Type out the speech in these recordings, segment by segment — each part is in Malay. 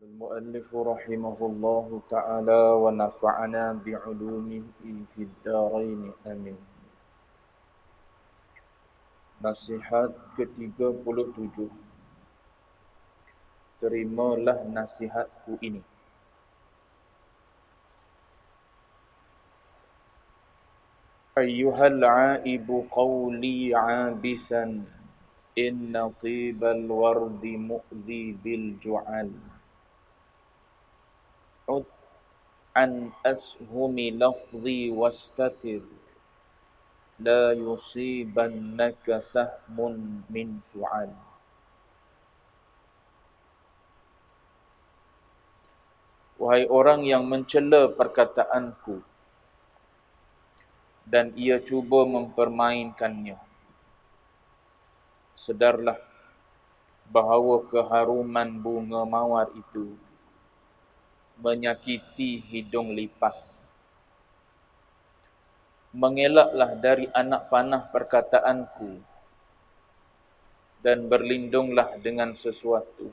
المؤلف رحمه الله تعالى ونفعنا بعلومه في الدارين amin. Nasihat ke-37. Terimalah nasihatku ini. Ayyuhal aibu qawli abisan inna tibal wardi mu'zi bil ju'al ud an ashumi lafzi wastatir la yusibannaka sahmun min su'al. Wahai orang yang mencela perkataanku dan ia cuba mempermainkannya, sedarlah bahawa keharuman bunga mawar itu menyakiti hidung lipas. Mengelaklah dari anak panah perkataanku dan berlindunglah dengan sesuatu.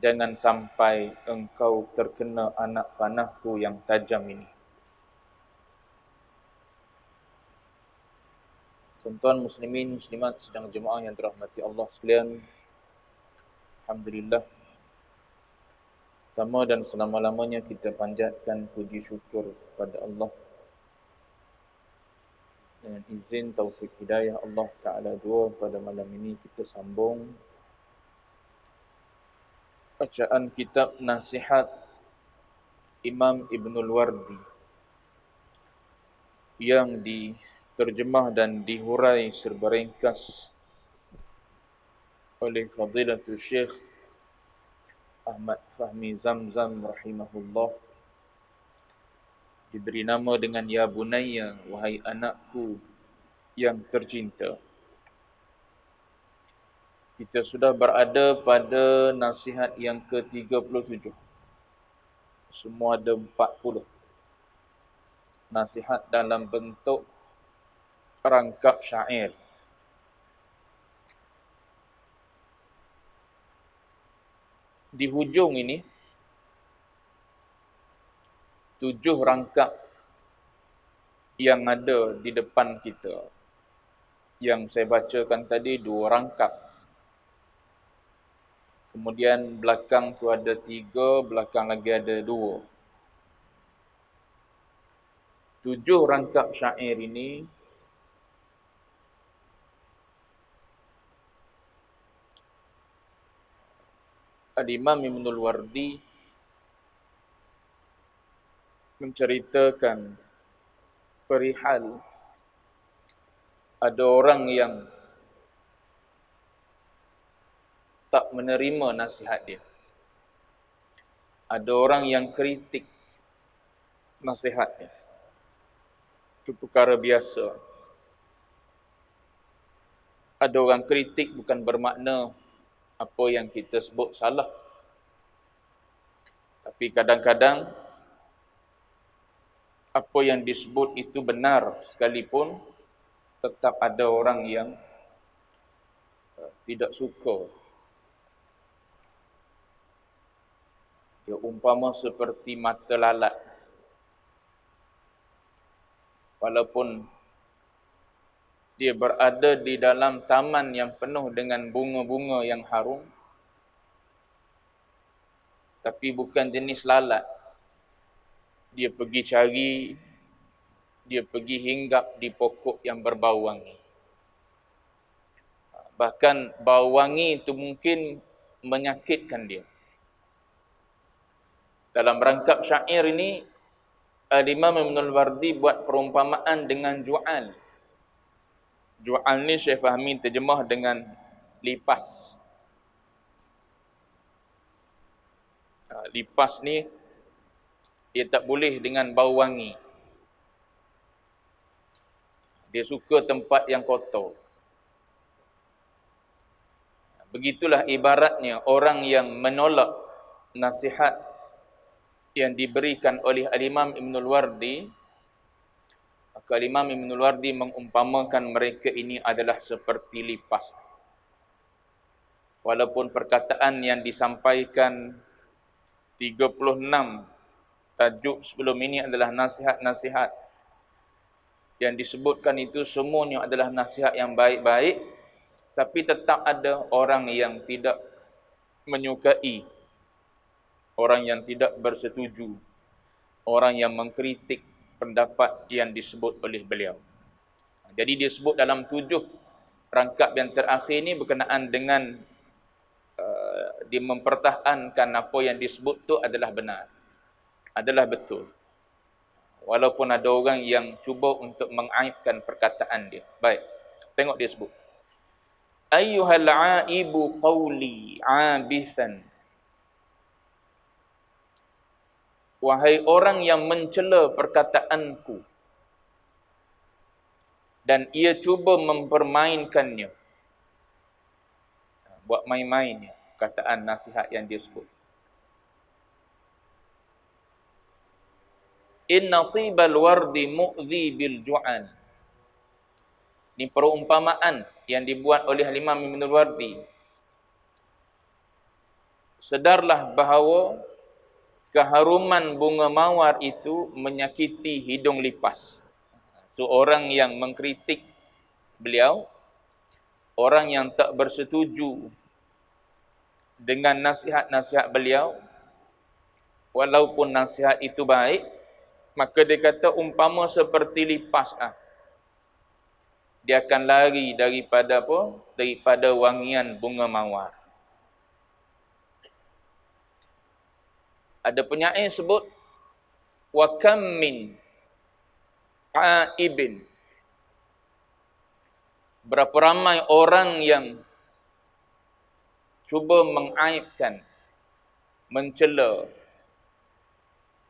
Jangan sampai engkau terkena anak panahku yang tajam ini. Tuan-tuan muslimin, muslimat, sedang jemaah yang dirahmati Allah sekalian. Alhamdulillah. Pertama dan selama-lamanya kita panjatkan puji syukur kepada Allah. Dengan izin taufik hidayah Allah Ta'ala jua, pada malam ini kita sambung bacaan kitab Nasihat Imam Ibnul Wardi yang diterjemah dan dihurai serba ringkas oleh Fadilatul Syekh Ahmad Fahmi Zamzam rahimahullah, diberi nama dengan Ya Bunayya, wahai anakku yang tercinta. Kita sudah berada pada nasihat yang ke-37. Semua ada 40. Nasihat dalam bentuk rangkap syair. Di hujung ini 7 rangkap yang ada di depan kita. Yang saya bacakan tadi 2 rangkap. Kemudian belakang tu ada 3, belakang lagi ada 2. 7 rangkap syair ini Al-Imam Ibnul Wardi menceritakan perihal ada orang yang tak menerima nasihat dia. Ada orang yang kritik nasihatnya. Itu perkara biasa. Ada orang kritik bukan bermakna apa yang kita sebut salah. Tapi kadang-kadang apa yang disebut itu benar sekalipun, tetap ada orang yang tidak suka. Dia umpama seperti mata lalat. Walaupun dia berada di dalam taman yang penuh dengan bunga-bunga yang harum, tapi bukan jenis lalat. Dia pergi cari, dia pergi hinggap di pokok yang berbau wangi. Bahkan bau wangi itu mungkin menyakitkan dia. Dalam rangkap syair ini, Al-Imam Ibnul Wardi buat perumpamaan dengan ju'al. Ju'al ni Syekh Fahmi terjemah dengan lipas. Lipas ni dia tak boleh dengan bau wangi. Dia suka tempat yang kotor. Begitulah ibaratnya orang yang menolak nasihat yang diberikan oleh Al-Imam Ibnul Wardi. Maka Al-Imam Ibnul Wardi mengumpamakan mereka ini adalah seperti lipas. Walaupun perkataan yang disampaikan 36 tajuk sebelum ini adalah nasihat-nasihat. Yang disebutkan itu semuanya adalah nasihat yang baik-baik, tapi tetap ada orang yang tidak menyukai, orang yang tidak bersetuju, orang yang mengkritik pendapat yang disebut oleh beliau. Jadi dia sebut dalam 7 rangkap yang terakhir ini berkenaan dengan dia mempertahankan apa yang disebut tu adalah benar, adalah betul. Walaupun ada orang yang cuba untuk mengaibkan perkataan dia. Baik, tengok dia sebut. Ayyuhal aibu qawli abisan. Wahai orang yang mencela perkataanku dan ia cuba mempermainkannya. Buat main-main perkataan nasihat yang dia sebut. Inna tibal wardi mu'zi bil ju'an. Ini perumpamaan yang dibuat oleh Imam Ibnul Wardi. Sedarlah bahawa keharuman bunga mawar itu menyakiti hidung lipas. Seorang yang mengkritik beliau, orang yang tak bersetuju dengan nasihat-nasihat beliau, walaupun nasihat itu baik, maka dia kata umpama seperti lipas. Dia akan lari daripada apa? Daripada wangian bunga mawar. Ada penyair sebut wa kam min aibin. Berapa ramai orang yang cuba mengaibkan, mencela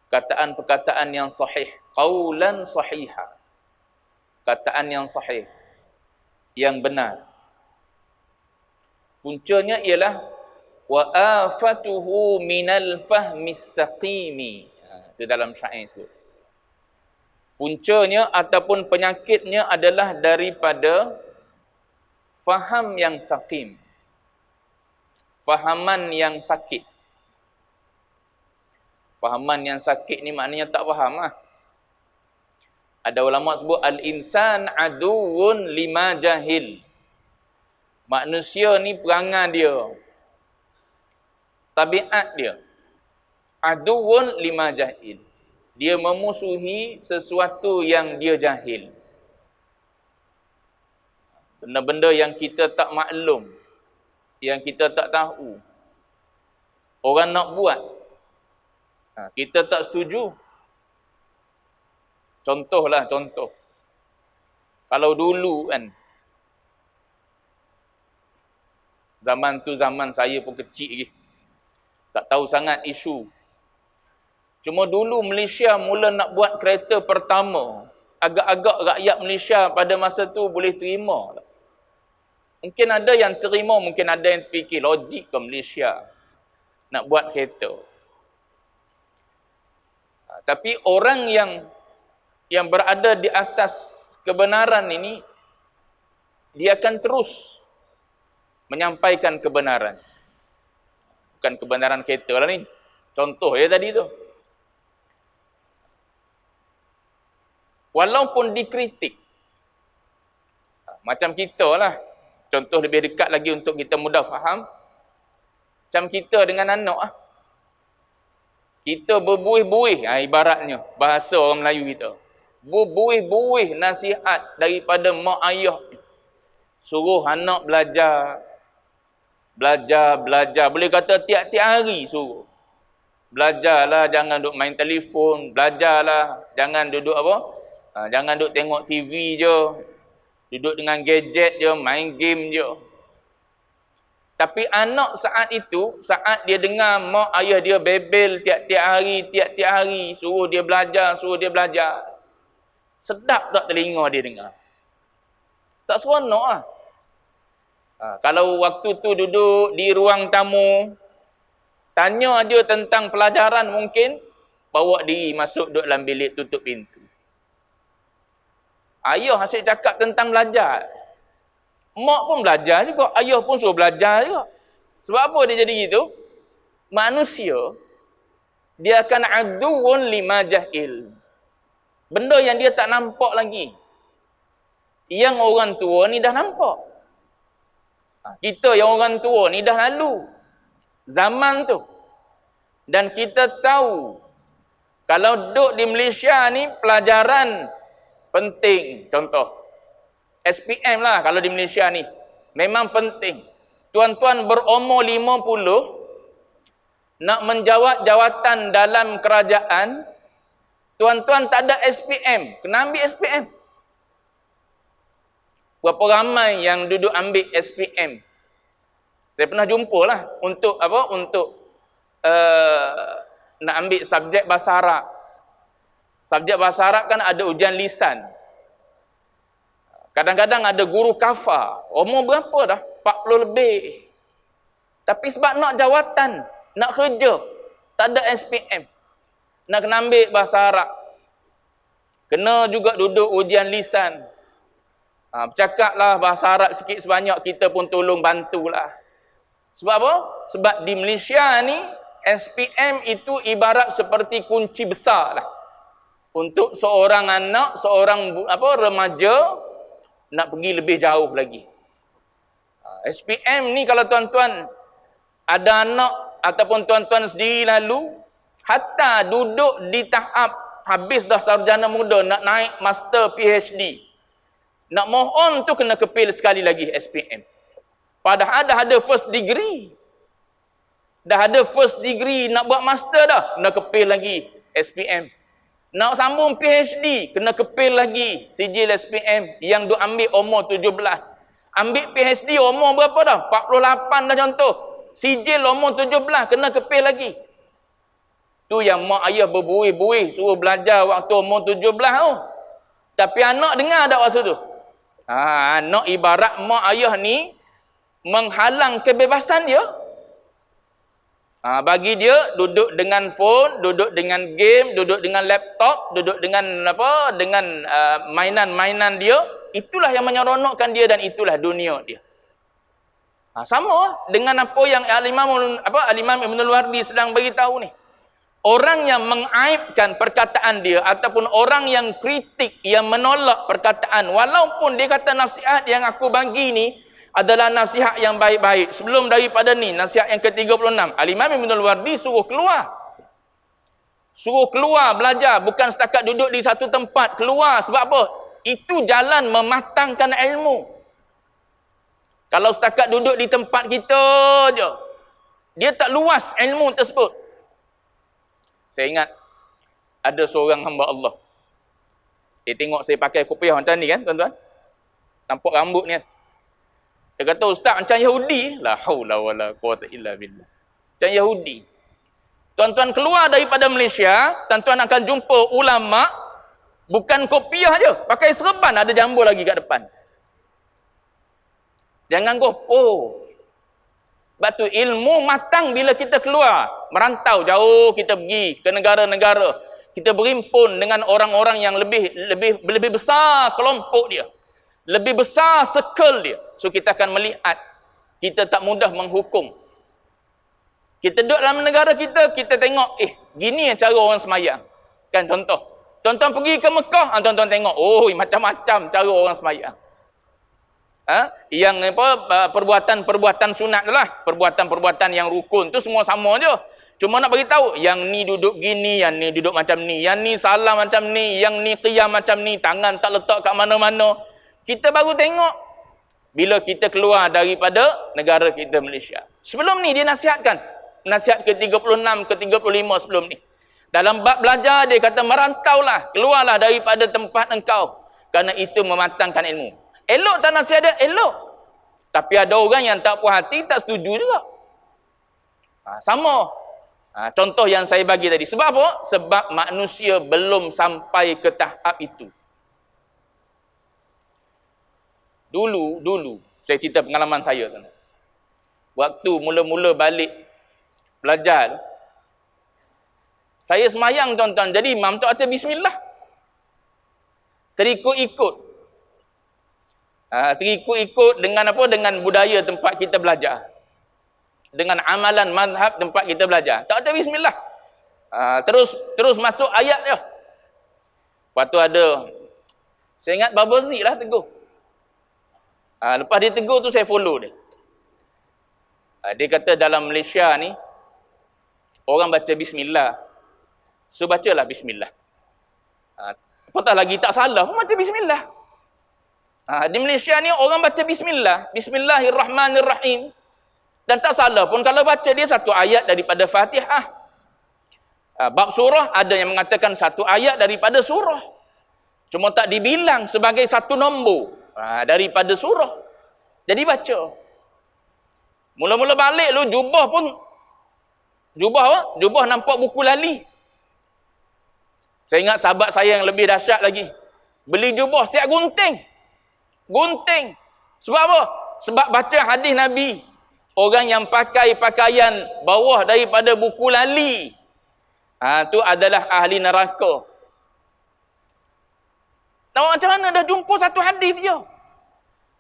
kataan-perkataan yang sahih, qaulan sahiha, kataan yang sahih, yang benar. Puncanya ialah wa afatuhu minal fahmis saqimi. Itu dalam syair itu. Puncanya ataupun penyakitnya adalah daripada faham yang saqim. Fahaman yang sakit. Fahaman yang sakit ni maknanya tak faham lah. Ada ulama sebut al-insan aduun lima jahil. Manusia ni perangai dia, tabiat dia, aduun lima jahil. Dia memusuhi sesuatu yang dia jahil. Benda-benda yang kita tak maklum, yang kita tak tahu, orang nak buat, kita tak setuju. Contoh. Kalau dulu kan, zaman tu zaman saya pun kecil lagi, tak tahu sangat isu. Cuma dulu Malaysia mula nak buat kereta pertama, agak-agak rakyat Malaysia pada masa tu boleh terima. Mungkin ada yang terima, mungkin ada yang fikir logik ke Malaysia nak buat kereta. Tapi orang yang berada di atas kebenaran ini, dia akan terus menyampaikan kebenaran. Bukan kebenaran kereta lah ni. Contoh ya tadi tu. Walaupun dikritik. Macam kita lah. Contoh lebih dekat lagi untuk kita mudah faham. Macam kita dengan anak lah. Kita berbuih-buih, ibaratnya bahasa orang Melayu kita. Berbuih-buih nasihat daripada mak ayah. Suruh anak belajar. Boleh kata tiap-tiap hari suruh. Belajarlah, jangan duduk main telefon. Belajarlah, jangan duduk apa? Jangan duduk tengok TV je. Duduk dengan gadget je, main game je. Tapi anak saat itu, saat dia dengar mak ayah dia bebel tiap-tiap hari, suruh dia belajar. Sedap tak telinga dia dengar? Tak seronok lah. Kalau waktu tu duduk di ruang tamu, tanya aja tentang pelajaran mungkin, bawa diri masuk duduk dalam bilik tutup pintu. Ayah asyik cakap tentang belajar. Mak pun belajar juga, ayah pun suruh belajar juga. Sebab apa dia jadi gitu? Manusia dia akan aduun lima jahil. Benda yang dia tak nampak lagi. Yang orang tua ni dah nampak. Kita yang orang tua ni dah lalu zaman tu. Dan kita tahu, kalau duduk di Malaysia ni, pelajaran penting. Contoh, SPM lah kalau di Malaysia ni. Memang penting. Tuan-tuan berumur 50, nak menjawat jawatan dalam kerajaan, tuan-tuan tak ada SPM, kena ambil SPM. Berapa ramai yang duduk ambil SPM? Saya pernah jumpa lah untuk apa? Untuk nak ambil subjek bahasa Arab. Subjek bahasa Arab kan ada ujian lisan. Kadang-kadang ada guru kafar. Umur berapa dah? 40 lebih. Tapi sebab nak jawatan, nak kerja, tak ada SPM. Nak kena ambil bahasa Arab. Kena juga duduk ujian lisan. Bercakaplah bahasa Arab sikit sebanyak, kita pun tolong bantulah. Sebab apa? Sebab di Malaysia ni, SPM itu ibarat seperti kunci besar lah. Untuk seorang anak, seorang remaja, nak pergi lebih jauh lagi. SPM ni kalau tuan-tuan ada anak, ataupun tuan-tuan sendiri lalu, hatta duduk di tahap habis dah sarjana muda, nak naik master PhD, nak mohon tu kena kepil sekali lagi SPM. Padahal dah ada first degree. Dah ada first degree, nak buat master dah, kena kepil lagi SPM. Nak sambung PhD, kena kepil lagi sijil SPM yang duk ambil umur 17. Ambil PhD umur berapa dah? 48 dah contoh. Sijil umur 17, kena kepil lagi. Tu yang mak ayah berbuih-buih suruh belajar waktu umur 17 tu. Tapi anak dengar tak waktu tu? Anak ibarat mak ayah ni menghalang kebebasan dia. Bagi dia duduk dengan phone, duduk dengan game, duduk dengan laptop, duduk dengan dengan mainan-mainan dia, itulah yang menyeronokkan dia dan itulah dunia dia. Sama dengan apa yang Al-Imam Ibnul Wardi sedang bagi tahu ni. Orang yang mengaibkan perkataan dia ataupun orang yang kritik, yang menolak perkataan, walaupun dia kata nasihat yang aku bagi ni adalah nasihat yang baik-baik. Sebelum daripada ni, nasihat yang ke-36, Al-Imam Ibnul Wardi suruh keluar. Suruh keluar belajar, bukan setakat duduk di satu tempat, keluar. Sebab apa? Itu jalan mematangkan ilmu. Kalau setakat duduk di tempat kita je, dia tak luas ilmu tersebut. Saya ingat ada seorang hamba Allah. Dia tengok saya pakai kopiah macam ni kan, tuan-tuan. Nampak rambut ni kan. Dia kata, ustaz macam Yahudi. La haula wala quwata illa billah. Macam Yahudi. Tuan-tuan keluar daripada Malaysia, tuan-tuan akan jumpa ulama, bukan kopiah je, pakai serban, ada jambu lagi kat depan. Jangan gopoh. Sebab tu ilmu matang bila kita keluar. Merantau jauh, kita pergi ke negara-negara. Kita berimpun dengan orang-orang yang lebih besar kelompok dia. Lebih besar circle dia. So kita akan melihat, kita tak mudah menghukum. Kita duduk dalam negara kita, kita tengok, gini cara orang semayang. Kan contoh. Tuan-tuan pergi ke Mekah, tuan-tuan tengok, macam-macam cara orang semayang. Yang perbuatan-perbuatan sunat tu lah. Perbuatan-perbuatan yang rukun tu semua sama je. Cuma nak bagi tahu, yang ni duduk gini, yang ni duduk macam ni, yang ni salam macam ni, yang ni qiyam macam ni, tangan tak letak kat mana-mana. Kita baru tengok bila kita keluar daripada negara kita Malaysia. Sebelum ni dia nasihatkan. Nasihat ke-36, ke-35 sebelum ni. Dalam bab belajar dia kata merantaulah, keluarlah daripada tempat engkau. Kerana itu mematangkan ilmu. Elok tak nasihat dia? Elok. Tapi ada orang yang tak puas hati, tak setuju juga. Sama. Contoh yang saya bagi tadi. Sebab apa? Sebab manusia belum sampai ke tahap itu. Dulu, saya cerita pengalaman saya. Waktu mula-mula balik belajar, saya semayang tuan-tuan. Jadi imam tu baca bismillah. Terikut-ikut. Terikut-ikut dengan apa? Dengan budaya tempat kita belajar. Dengan amalan mazhab tempat kita belajar. Tak baca bismillah. Terus masuk ayat dia. Lepas tu ada, saya ingat Babazi lah tegur. Lepas dia tegur tu saya follow dia. Dia kata dalam Malaysia ni, orang baca bismillah. So bacalah bismillah. Apatah lagi tak salah pun baca bismillah. Di Malaysia ni orang baca bismillah. Bismillahirrahmanirrahim. Dan tak salah pun kalau baca dia satu ayat daripada Fatihah. Bab surah ada yang mengatakan satu ayat daripada surah. Cuma tak dibilang sebagai satu nombor daripada surah. Jadi baca. Mula-mula balik lu jubah pun jubah nampak buku lali. Saya ingat sahabat saya yang lebih dahsyat lagi. Beli jubah siap gunting. Gunting. Sebab apa? Sebab baca hadis Nabi. Orang yang pakai pakaian bawah daripada buku lali, tu adalah ahli neraka. Nah, macam mana dah jumpa satu hadis dia?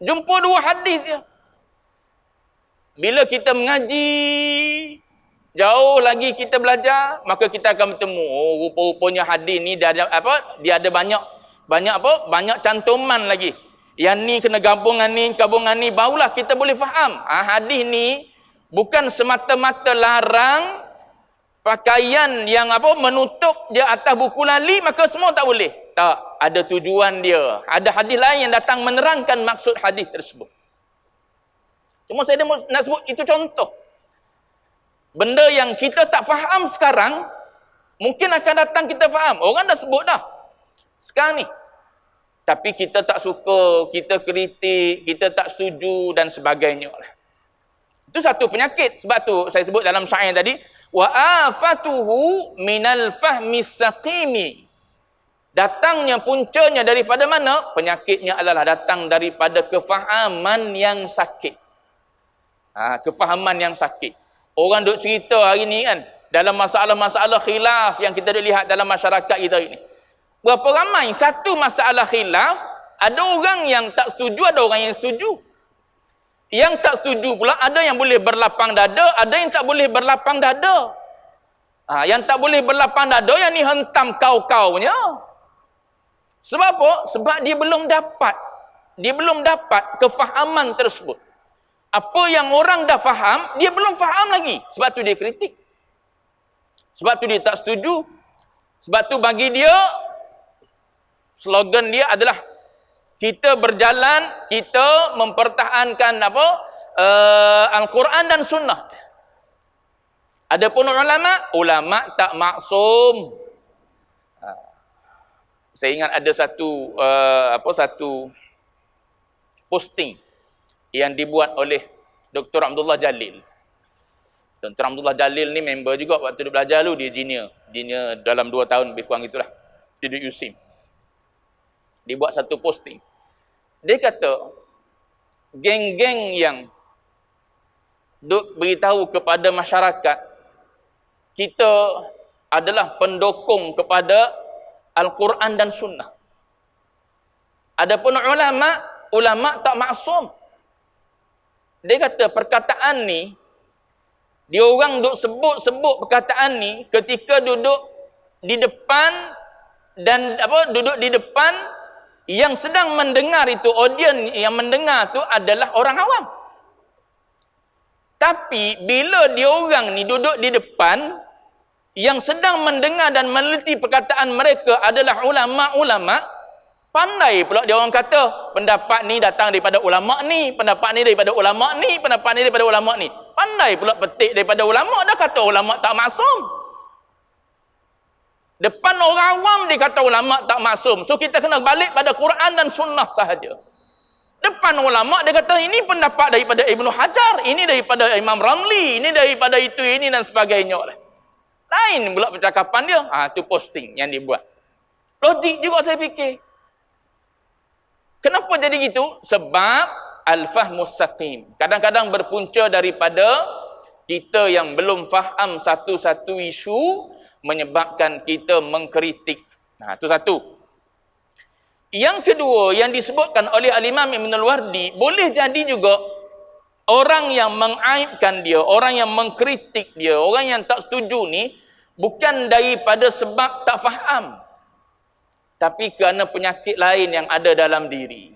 Jumpa dua hadis dia. Bila kita mengaji, jauh lagi kita belajar, maka kita akan bertemu, rupa-rupanya hadis ni dia ada apa? Dia ada banyak apa? Banyak cantuman lagi. Yang ni kena gabungan ni, barulah kita boleh faham. Hadis ni bukan semata-mata larang pakaian yang menutup je atas buku lali, maka semua tak boleh. Tak, ada tujuan dia. Ada hadis lain yang datang menerangkan maksud hadis tersebut. Cuma saya nak sebut itu contoh. Benda yang kita tak faham sekarang, mungkin akan datang kita faham. Orang dah sebut dah. Sekarang ni. Tapi kita tak suka, kita kritik, kita tak setuju dan sebagainya. Itu satu penyakit. Sebab tu saya sebut dalam syair tadi, wa afatuhu minal fahmi saqimi. Datangnya puncanya daripada mana? Penyakitnya adalah datang daripada kefahaman yang sakit. Kefahaman yang sakit. Orang duk cerita hari ni kan, dalam masalah-masalah khilaf yang kita lihat dalam masyarakat kita ini. Berapa ramai satu masalah khilaf, ada orang yang tak setuju, ada orang yang setuju. Yang tak setuju pula ada yang boleh berlapang dada, ada yang tak boleh berlapang dada. Yang tak boleh berlapang dada, yang ni hentam kau-kaunya. Sebab apa? Sebab dia belum dapat kefahaman tersebut. Apa yang orang dah faham, dia belum faham lagi. Sebab tu dia kritik. Sebab tu dia tak setuju. Sebab tu bagi dia, slogan dia adalah kita berjalan, kita mempertahankan Al-Quran dan Sunnah. Adapun ulama tak maksum. Saya ingat ada satu posting yang dibuat oleh Dr. Abdullah Jalil. Dr. Abdullah Jalil ni member juga waktu dia belajar dulu, dia junior dalam 2 tahun lebih kurang itulah. Dia duduk USIM. Dia buat satu posting. Dia kata, geng-geng yang duk beritahu kepada masyarakat, kita adalah pendukung kepada Al-Quran dan Sunnah. Adapun ulama tak maksum. Dia kata perkataan ni, dia orang duk sebut perkataan ni ketika duduk di depan duduk di depan yang sedang mendengar itu, audiens yang mendengar tu adalah orang awam. Tapi bila dia orang ni duduk di depan, yang sedang mendengar dan meneliti perkataan mereka adalah ulama-ulama, pandai pula dia orang kata, pendapat ni datang daripada ulama ni, pendapat ni daripada ulama ni, pendapat ni daripada ulama ni. Pandai pula petik daripada ulama, dah kata ulama tak maksum. Depan orang awam dia kata ulama tak maksum. So kita kena balik pada Quran dan Sunnah sahaja. Depan ulama dia kata ini pendapat daripada Ibnu Hajar, ini daripada Imam Ramli, ini daripada itu, ini dan sebagainya lah. Lain pula percakapan dia. Itu posting yang dibuat. Logik juga saya fikir. Kenapa jadi gitu? Sebab al-fahmus saqim. Kadang-kadang berpunca daripada kita yang belum faham satu-satu isu, menyebabkan kita mengkritik. Itu satu. Yang kedua yang disebutkan oleh Al-Imam Ibn Al-Wardi, boleh jadi juga orang yang mengaibkan dia, orang yang mengkritik dia, orang yang tak setuju ni, Bukan daripada sebab tak faham, tapi kerana penyakit lain yang ada dalam diri.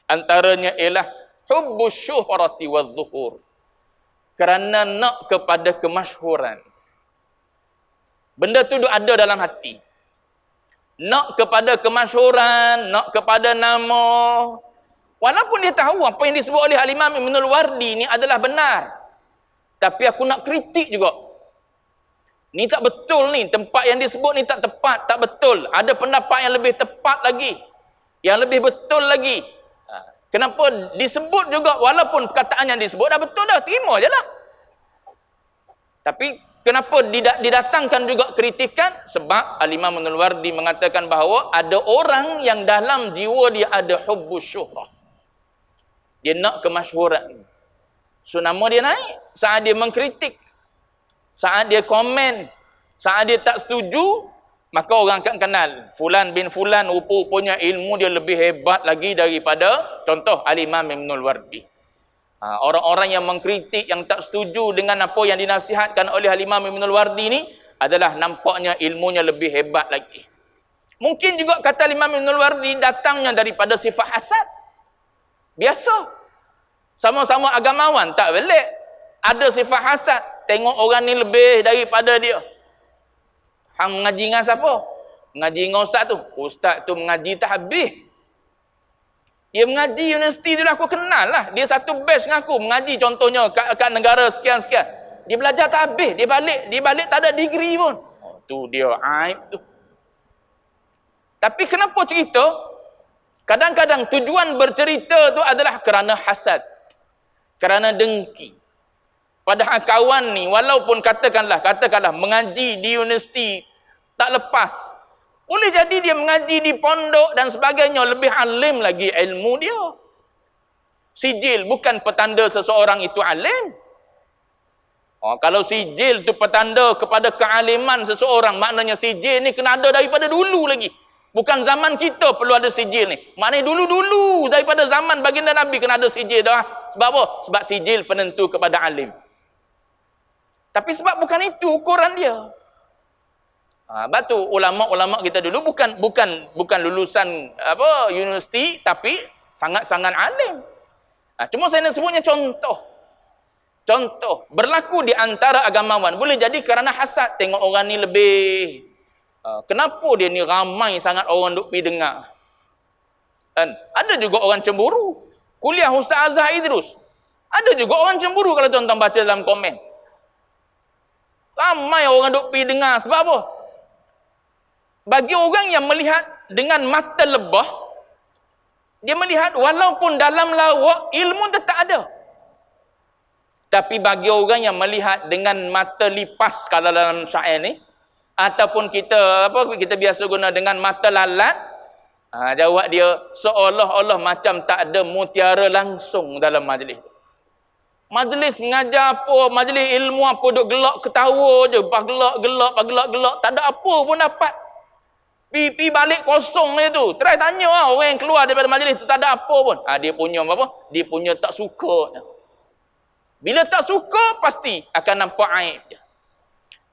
Antaranya ialah hubbus syuhrati wadh-dhuhur. Kerana nak kepada kemasyhuran. Benda tu ada dalam hati. Nak kepada kemasyhuran, nak kepada nama. Walaupun dia tahu apa yang disebut oleh Al-Imam Ibnul Wardi ni adalah benar. Tapi aku nak kritik juga. Ni tak betul ni. Tempat yang disebut ni tak tepat, tak betul. Ada pendapat yang lebih tepat lagi. Yang lebih betul lagi. Kenapa disebut juga walaupun perkataan yang disebut dah betul dah. Terima je lah. Tapi kenapa didatangkan juga kritikan? Sebab Al-Imam Ibnul Wardi mengatakan bahawa ada orang yang dalam jiwa dia ada hubbus syuhrah. Dia nak kemasyhuran. So nama dia naik. Saat dia mengkritik, saat dia komen, saat dia tak setuju, maka orang akan kenal. Fulan bin Fulan rupa-rupanya ilmu dia lebih hebat lagi daripada contoh Al-Imam Ibnul Wardi. Orang-orang yang mengkritik, yang tak setuju dengan apa yang dinasihatkan oleh Al-Imam Ibnul Wardi ni adalah nampaknya ilmunya lebih hebat lagi. Mungkin juga kata Imam Ibnul Wardi datangnya daripada sifat hasad. Biasa. Sama-sama agamawan, tak belik. Ada sifat hasad. Tengok orang ni lebih daripada dia. Hang mengaji dengan siapa? Mengaji dengan ustaz tu. Ustaz tu mengaji tak habis. Dia mengaji universiti tu lah, aku kenal lah. Dia satu batch dengan aku. Mengaji contohnya kat negara sekian-sekian. Dia belajar tak habis. Dia balik tak ada degree pun. Oh, tu dia aib tu. Tapi kenapa cerita? Kadang-kadang tujuan bercerita tu adalah kerana hasad. Kerana dengki. Padahal kawan ni, walaupun katakanlah mengaji di universiti tak lepas. Boleh jadi dia mengaji di pondok dan sebagainya, lebih alim lagi ilmu dia. Sijil bukan petanda seseorang itu alim. Kalau sijil tu petanda kepada kealiman seseorang, maknanya sijil ni kena ada daripada dulu lagi. Bukan zaman kita perlu ada sijil ni. Maknanya dulu-dulu daripada zaman baginda Nabi kena ada sijil dah. Sebab apa? Sebab sijil penentu kepada alim. Tapi sebab bukan itu ukuran dia. Sebab tu ulama-ulama kita dulu bukan lulusan universiti, tapi sangat-sangat alim. Cuma saya nak sebutnya contoh. Contoh berlaku di antara agamawan. Boleh jadi kerana hasad, tengok orang ni lebih. Kenapa dia ni ramai sangat orang duk pergi dengar? Dan ada juga orang cemburu. Kuliah Ustaz Azhar Idrus. Ada juga orang cemburu kalau tuan-tuan baca dalam komen. Ramai orang duk pergi dengar. Sebab apa? Bagi orang yang melihat dengan mata lebah, dia melihat walaupun dalam lawak, ilmu tetap ada. Tapi bagi orang yang melihat dengan mata lipas, kalau dalam syair ni, ataupun kita biasa guna dengan mata lalat, jawab dia seolah-olah macam tak ada mutiara langsung dalam majlis. Majlis mengajar apa, majlis ilmu apa, duk gelak ketawa je, gelak, tak ada apa pun dapat. Pi balik kosong dia tu. Try tanya orang yang keluar daripada majlis tu, tak ada apa pun. Dia punya apa? Dia punya tak suka. Bila tak suka, pasti akan nampak aib dia.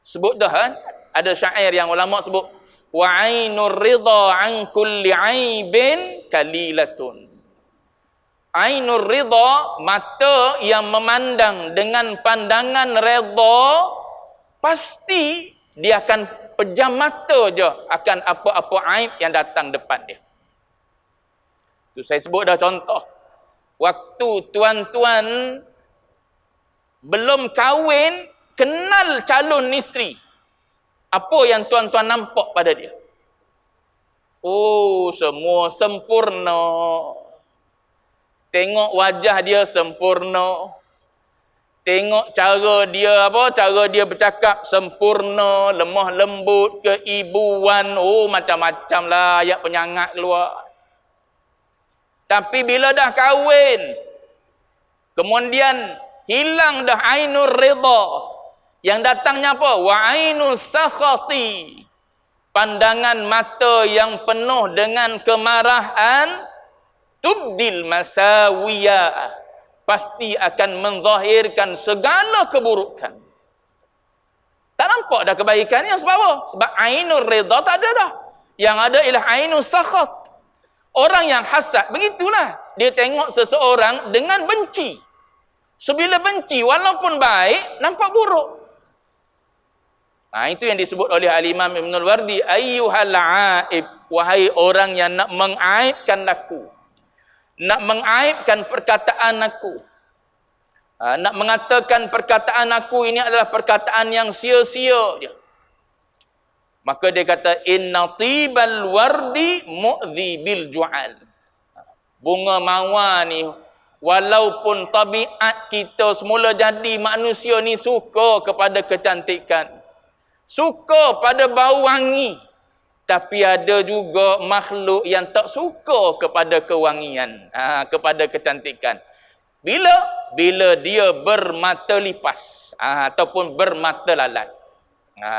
Sebut dah kan? Ada syair yang ulama sebut, wa ainur ridha an kulli aibin kalilatun. Ainur ridha, mata yang memandang dengan pandangan redha, pasti dia akan pejam mata je akan apa-apa aib yang datang depan dia. Tu saya sebut dah contoh. Waktu tuan-tuan belum kahwin, kenal calon isteri. Apa yang tuan-tuan nampak pada dia? Oh, semua sempurna. Tengok wajah dia sempurna. Tengok cara dia bercakap sempurna, lemah lembut, keibuan, macam-macam lah ayat penyangat keluar. Tapi bila dah kahwin, kemudian hilang dah ainur ridha. Yang datangnya apa? Wa ainus sakhati. Pandangan mata yang penuh dengan kemarahan, tubdil masawiya. Pasti akan menzahirkan segala keburukan. Tak nampak dah kebaikan ni. Sebab apa? Sebab ainur rida tak ada dah. Yang ada ialah ainus sakhat. Orang yang hasad, begitulah. Dia tengok seseorang dengan benci. So, bila benci, walaupun baik, nampak buruk. Itu yang disebut oleh Al-Imam Ibn Al-Wardi. Ayyuhal aib. Wahai orang yang nak mengaibkan aku. Nak mengaibkan perkataan aku. Nak mengatakan perkataan aku ini adalah perkataan yang sia-sia je. Maka dia kata, inna tibal wardi mu'dhi bil ju'al. Bunga mawar ni, walaupun tabiat kita semula jadi manusia ni suka kepada kecantikan. Suka pada bau wangi. Tapi ada juga makhluk yang tak suka kepada kewangian. Kepada kecantikan. Bila dia bermata lipas. Ataupun bermata lalat.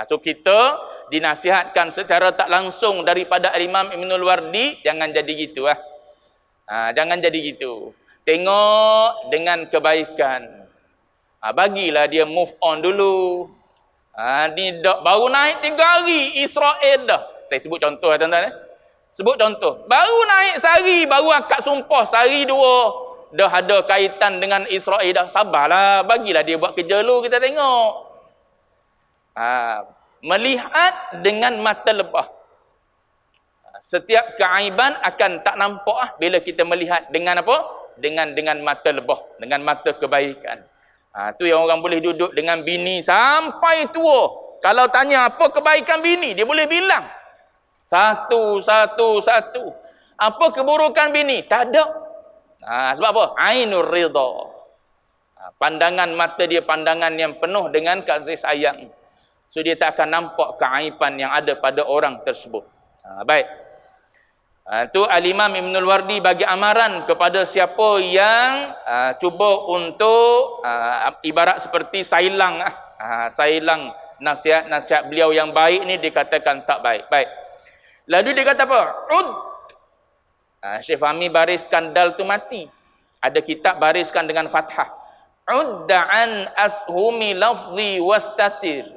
So kita dinasihatkan secara tak langsung daripada Imam Ibnul Wardi, jangan jadi gitu jangan jadi gitu. Tengok dengan kebaikan. Bagilah dia move on dulu. Ni dah baru naik 3 hari Israel dah. Saya sebut contoh tuan-tuan. Sebut contoh. Baru naik sehari, baru akad sumpah sehari 2 dah ada kaitan dengan Israel dah. Sabarlah, bagilah dia buat kerja dulu, kita tengok. Melihat dengan mata lebah. Setiap keaiban akan tak nampak bila kita melihat dengan apa? Dengan mata lebah, dengan mata kebaikan. Tu yang orang boleh duduk dengan bini sampai tua. Kalau tanya apa kebaikan bini, dia boleh bilang. Satu. Apa keburukan bini? Tak ada. Sebab apa? Ainur ridha. Pandangan mata dia pandangan yang penuh dengan kasih sayang. So dia tak akan nampak keaiban yang ada pada orang tersebut. Baik. Tu Al-Imam Ibnul Wardi bagi amaran kepada siapa yang cuba untuk ibarat seperti sailang sailang nasihat-nasihat beliau yang baik ni dikatakan tak baik. Baik. Lalu dia kata apa? Ud. Syekh Fahmi bariskan dal tu mati. Ada kitab bariskan dengan fathah. Udda'an ashumi lafzi wastatir.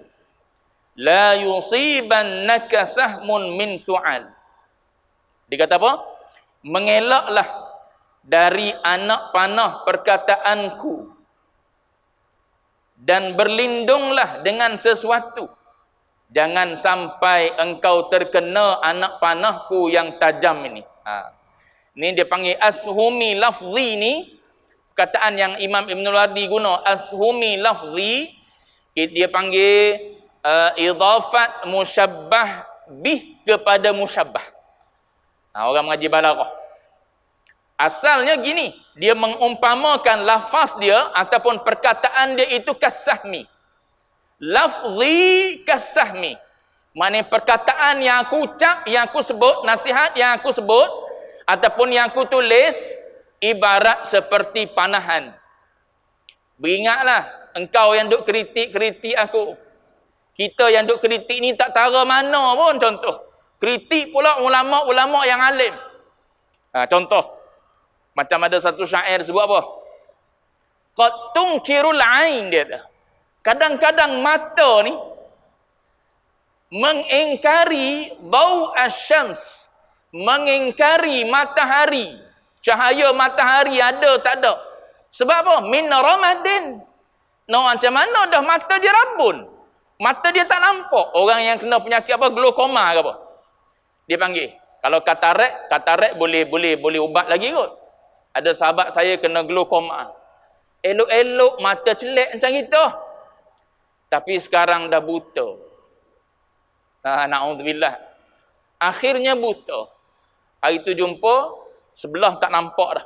La yusibannaka sahmun min thu'al. Dia kata apa? Mengelaklah dari anak panah perkataanku. Dan berlindunglah dengan sesuatu. Jangan sampai engkau terkena anak panahku yang tajam ini. Ni dia panggil ashumi lafzi ni. Perkataan yang Imam Ibn Wardi guna. Ashumi lafzi. Dia panggil idafat musyabbah bih kepada musyabbah. Orang mengaji balaghah. Asalnya gini, dia mengumpamakan lafaz dia ataupun perkataan dia itu kasahmi. Lafzi kasahmi. Maknanya perkataan yang aku ucap, yang aku sebut, nasihat yang aku sebut ataupun yang aku tulis ibarat seperti panahan. Beringatlah engkau yang duk kritik-kritik aku. Kita yang duk kritik ni tak tara mana pun contoh. Kritik pula ulama-ulama yang alim. Contoh. Macam ada satu syair sebut apa? Qad tunkirul ain dia. Kadang-kadang mata ni mengingkari bau asyams. Mengingkari matahari. Cahaya matahari ada tak ada. Sebab apa? Min ramadin. Macam mana dah mata dia rabun. Mata dia tak nampak. Orang yang kena penyakit apa? Glaukoma ke apa? Dia panggil. Kalau katarak boleh ubat lagi kot. Ada sahabat saya kena glaukoma. Elok-elok mata celek macam kita. Tapi sekarang dah buta. Na'udzubillah. Akhirnya buta. Hari tu jumpa, sebelah tak nampak dah.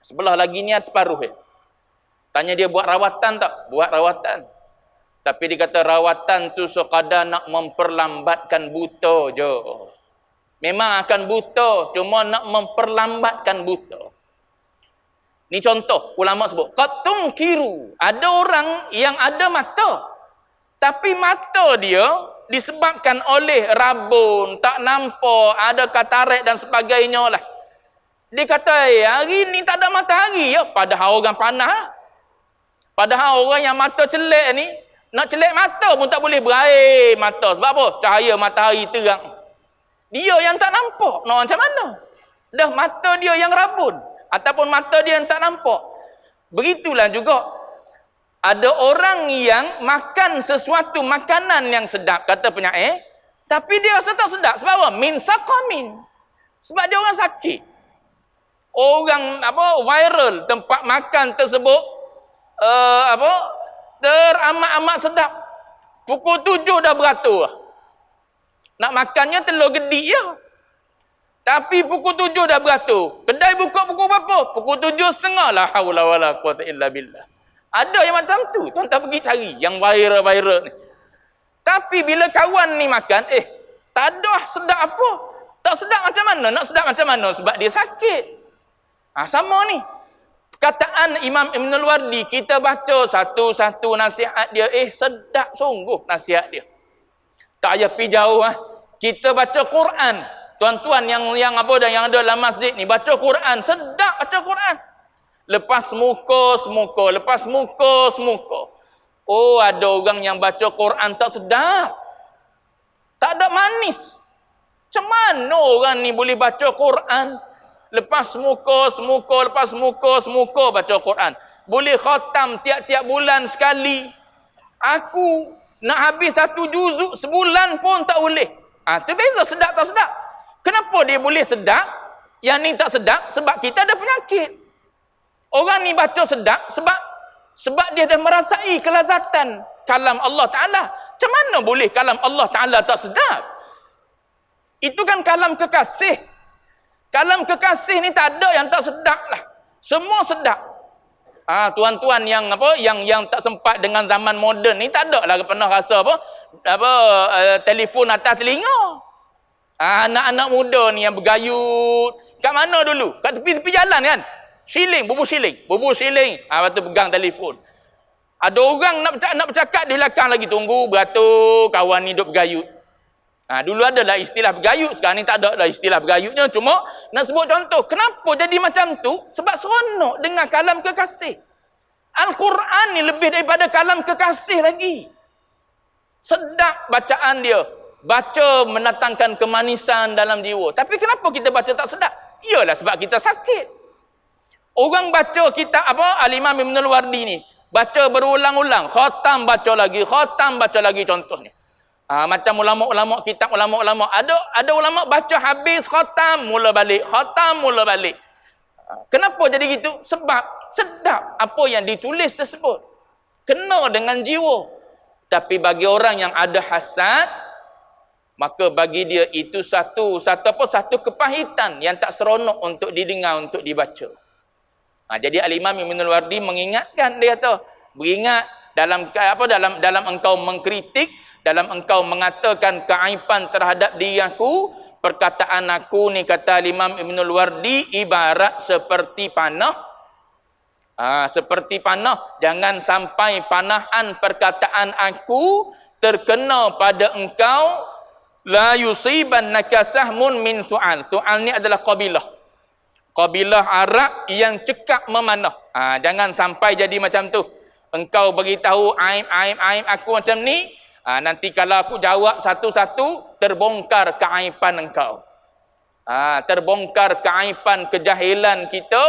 Sebelah lagi ni ada separuh. Tanya dia buat rawatan tak? Buat rawatan. Tapi dia kata rawatan tu sekadar nak memperlambatkan buta je. Memang akan buta, cuma nak memperlambatkan buta. Ni contoh, ulama sebut. Qatum kiru. Ada orang yang ada mata. Tapi mata dia disebabkan oleh rabun, tak nampak, ada katarak dan sebagainya lah. Dia kata, hari ni tak ada matahari ya. Padahal orang panah. Padahal orang yang mata celek ni, Nak celak mata pun tak boleh berair mata. Sebab apa? Cahaya matahari terang. Dia yang tak nampak. Nak macam mana? Dah mata dia yang rabun. Ataupun mata dia yang tak nampak. Begitulah juga. Ada orang yang makan sesuatu makanan yang sedap. Kata penyair. Tapi dia rasa tak sedap. Sebab apa? Min saqamin. Sebab dia orang sakit. Orang viral tempat makan tersebut teramat-amat sedap. Pukul 7 dah beratur. Nak makannya telur gedik je. Tapi pukul 7 dah beratur. Kedai buka pukul berapa? Pukul 7.30. La haula wala quwata illa billah. Ada yang macam tu. Tuan-tuan pergi cari yang viral-viral ni. Tapi bila kawan ni makan, tak ada sedap apa. Tak sedap macam mana? Nak sedap macam mana? Sebab dia sakit. Sama ni. Perkataan Imam Ibn al-Wardi, kita baca satu-satu nasihat dia. Sedap sungguh nasihat dia. Tak payah pergi jauh. Kita baca Quran. Tuan-tuan yang ada dalam masjid ni, baca Quran. Sedap baca Quran. Lepas muka. Oh, ada orang yang baca Quran tak sedap. Tak ada manis. Macam mana orang ni boleh baca Quran? Lepas muka baca Quran. Boleh khatam tiap-tiap bulan sekali. Aku nak habis 1 juzuk sebulan pun tak boleh. Tu beza sedap tak sedap. Kenapa dia boleh sedap? Yang ni tak sedap? Sebab kita ada penyakit. Orang ni baca sedap sebab dia dah merasai kelazatan kalam Allah Ta'ala. Macam mana boleh kalam Allah Ta'ala tak sedap? Itu kan kalam kekasih. Kalam kekasih ni tak ada yang tak sedap lah. Semua sedap. Tuan-tuan yang tak sempat dengan zaman moden ni tak ada lah pernah rasa telefon atas telinga. Anak-anak muda ni yang bergayut. Kat mana dulu? Kat tepi-tepi jalan kan? Bubur siling. Lepas tu pegang telefon. Ada orang nak bercakap di belakang lagi. Tunggu, beratur, kawan ni duk bergayut. Dulu adalah istilah bergayut. Sekarang ni tak ada lah istilah bergayutnya. Cuma nak sebut contoh. Kenapa jadi macam tu? Sebab seronok dengan kalam kekasih. Al-Quran ni lebih daripada kalam kekasih lagi. Sedap bacaan dia. Baca mendatangkan kemanisan dalam jiwa. Tapi kenapa kita baca tak sedap? Iyalah sebab kita sakit. Orang baca kitab Al-Imam Ibn al-Wardi ni. Baca berulang-ulang. Khatam baca lagi contohnya. Macam ulama-ulama, kitab ulama-ulama. Ada ulama baca habis khatam mula balik. Kenapa jadi gitu? Sebab sedap apa yang ditulis tersebut. Kena dengan jiwa. Tapi bagi orang yang ada hasad, maka bagi dia itu satu kepahitan yang tak seronok untuk didengar, untuk dibaca. Jadi Al-Imam Ibn al-Wardi mengingatkan, dia kata, beringat dalam engkau mengkritik, dalam engkau mengatakan keaiban terhadap diri aku, perkataan aku ni, kata Imam Ibn al-Wardi, ibarat seperti panah. Seperti panah. Jangan sampai panahan perkataan aku terkena pada engkau. La yusibannaka sahmun min su'al. Su'al ni adalah qabilah. Qabilah Arab yang cekap memanah. Jangan sampai jadi macam tu. Engkau beritahu aib aku macam ni. Nanti kalau aku jawab satu-satu, terbongkar keaiban engkau. Terbongkar keaiban kejahilan kita,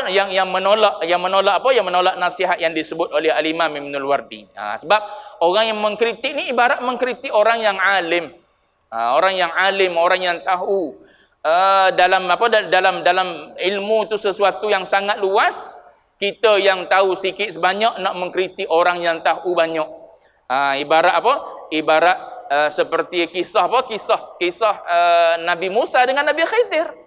yang menolak nasihat yang disebut oleh Al-Imam Ibn al-Wardi. Sebab orang yang mengkritik ni ibarat mengkritik orang yang alim. Orang yang tahu dalam ilmu tu sesuatu yang sangat luas. Kita yang tahu sikit sebanyak nak mengkritik orang yang tahu banyak. Ibarat seperti kisah Nabi Musa dengan Nabi Khidir.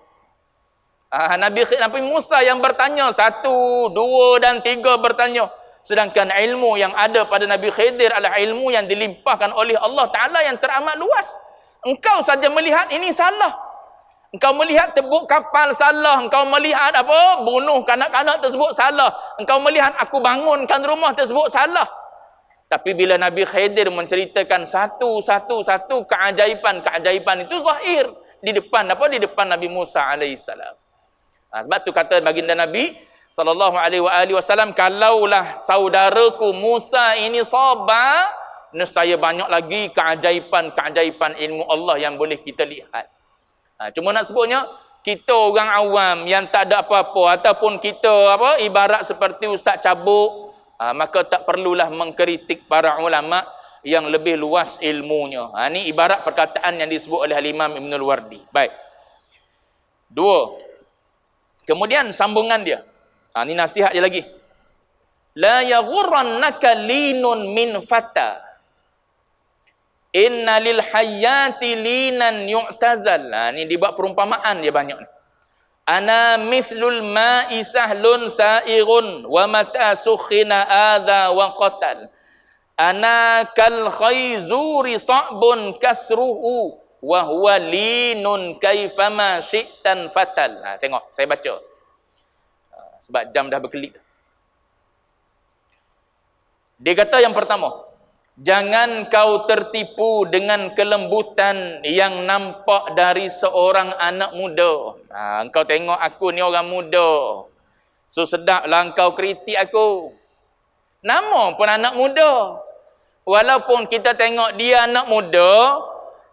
Nabi Musa yang bertanya 1, 2 dan 3 bertanya. Sedangkan ilmu yang ada pada Nabi Khidir adalah ilmu yang dilimpahkan oleh Allah Ta'ala yang teramat luas. Engkau saja melihat ini salah. Engkau melihat tebuk kapal salah. Engkau melihat bunuh kanak-kanak tersebut salah. Engkau melihat aku bangunkan rumah tersebut salah. Tapi bila Nabi Khidir menceritakan satu keajaiban itu zahir di depan Nabi Musa alaihissalam. Sebab tu kata baginda Nabi, sallallahu alaihi wasallam, kalaulah saudaraku Musa ini sabar, nescaya banyak lagi keajaiban ilmu Allah yang boleh kita lihat. Cuma nak sebutnya, kita orang awam yang tak ada apa-apa, ataupun kita ibarat seperti ustaz cabuk, maka tak perlulah mengkritik para ulama yang lebih luas ilmunya. Ini ibarat perkataan yang disebut oleh Imam Ibnul Wardi. Baik. 2. Kemudian sambungan dia. Ini nasihat dia lagi. La yaghurrannaka linun min fata. Inna lil hayati linan yu'tazal. Ini dibuat perumpamaan dia banyak ni. Ana mithlul ma'i sahlun sa'irun wa mata sukhina adha wa qatal. Ana kal khayzuri sa'bun kasruhu wa huwa linun kaifama syi'tan fatal. Tengok, saya baca. Sebab jam dah berkelip. Dia kata yang pertama, jangan kau tertipu dengan kelembutan yang nampak dari seorang anak muda. Engkau tengok aku ni orang muda, so sedaplah engkau kritik aku. Nama pun anak muda. Walaupun kita tengok dia anak muda,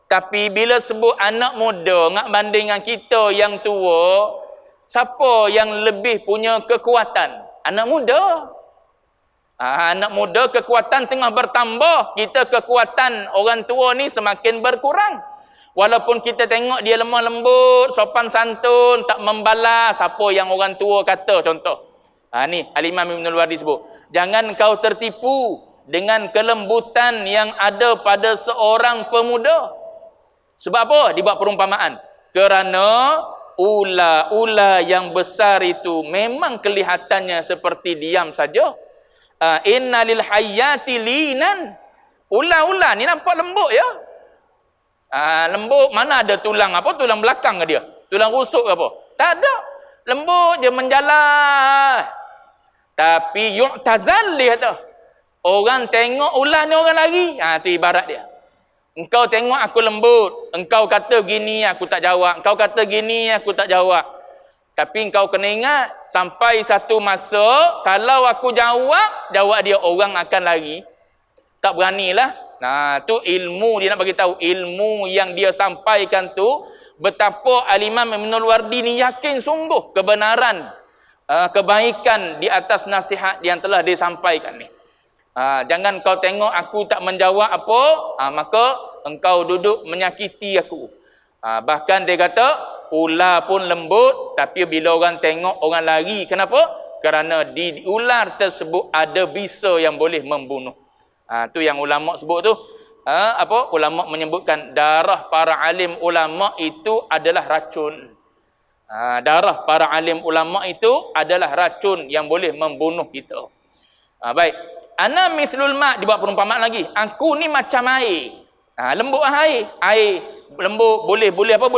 tapi bila sebut anak muda ngak banding dengan kita yang tua, siapa yang lebih punya kekuatan? Anak muda. Anak muda kekuatan tengah bertambah. Kita kekuatan orang tua ni semakin berkurang. Walaupun kita tengok dia lemah lembut, sopan santun, tak membalas apa yang orang tua kata, contoh. Ni Al-Imam Ibnul Wardi sebut. Jangan kau tertipu dengan kelembutan yang ada pada seorang pemuda. Sebab apa? Dibuat perumpamaan. Kerana ula-ula yang besar itu memang kelihatannya seperti diam saja. Inna lil hayati linan. Ula-ula ni nampak lembut ya. Lembut, mana ada tulang apa? Tulang belakang ke dia? Tulang rusuk ke apa? Tak ada. Lembut je menjalar. Tapi yu'tazal dia kata. Orang tengok ulah ni orang lari. Itu ibarat dia. Engkau tengok aku lembut. Engkau kata gini aku tak jawab. Engkau kata gini aku tak jawab. Tapi engkau kena ingat, sampai satu masa, kalau aku jawab dia orang akan lari. Tak beranilah. Tu ilmu dia nak bagi tahu. Ilmu yang dia sampaikan tu, betapa Al-Imam Ibnul Wardi ni yakin sungguh kebenaran, kebaikan di atas nasihat yang telah disampaikan ni. Jangan kau tengok aku tak menjawab apa, maka engkau duduk menyakiti aku. Bahkan dia kata, ular pun lembut, tapi bila orang tengok orang lari. Kenapa? Kerana di ular tersebut ada bisa yang boleh membunuh. Tu yang ulama sebut tu. Ulama menyebutkan darah para alim ulama itu adalah racun. Darah para alim ulama itu adalah racun yang boleh membunuh kita. Baik. Ana mithlul ma', dibuat perumpamaan lagi. Aku ni macam air. Lembut air. Air lembut, boleh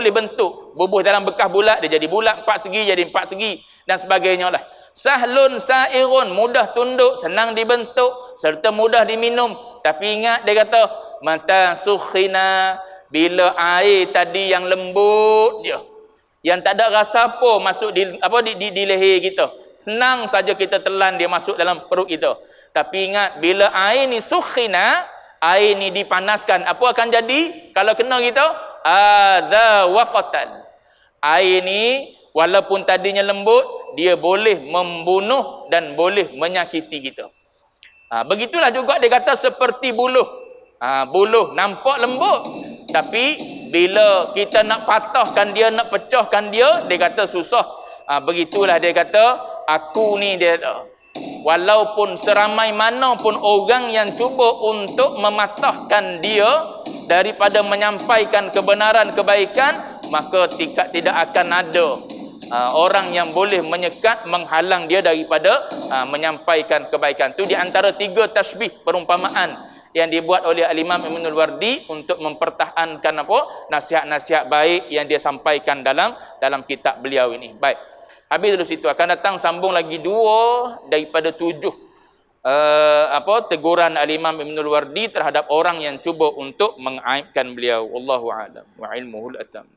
bentuk. Bubuh dalam bekas bulat, dia jadi bulat, 4 segi jadi 4 segi dan sebagainya lah. Sahlun sa'irun, mudah tunduk, senang dibentuk serta mudah diminum. Tapi ingat dia kata, mata sukhina, bila air tadi yang lembut dia, yang tak ada rasa apa masuk di leher kita, senang saja kita telan dia masuk dalam perut kita. Tapi ingat, bila air ni sukhina, air ni dipanaskan, apa akan jadi kalau kena kita? Adha wa qatal. Air ni walaupun tadinya lembut, dia boleh membunuh dan boleh menyakiti kita. Begitulah juga dia kata seperti buluh. Buluh nampak lembut, tapi bila kita nak patahkan dia, nak pecahkan dia, dia kata susah. Begitulah dia kata, aku ni dia kata, walaupun seramai mana pun orang yang cuba untuk mematahkan dia daripada menyampaikan kebenaran kebaikan, maka tidak akan ada orang yang boleh menyekat, menghalang dia daripada menyampaikan kebaikan. Itu di antara 3 tashbih perumpamaan yang dibuat oleh Al-Imam Ibnul Wardi untuk mempertahankan nasihat-nasihat baik yang dia sampaikan dalam kitab beliau ini. Baik. Habis dulu situ, akan datang sambung lagi 2 daripada 7 teguran Al-Imam Ibnul Wardi terhadap orang yang cuba untuk mengaibkan beliau. Wallahu a'lam wa ilmuhul atam.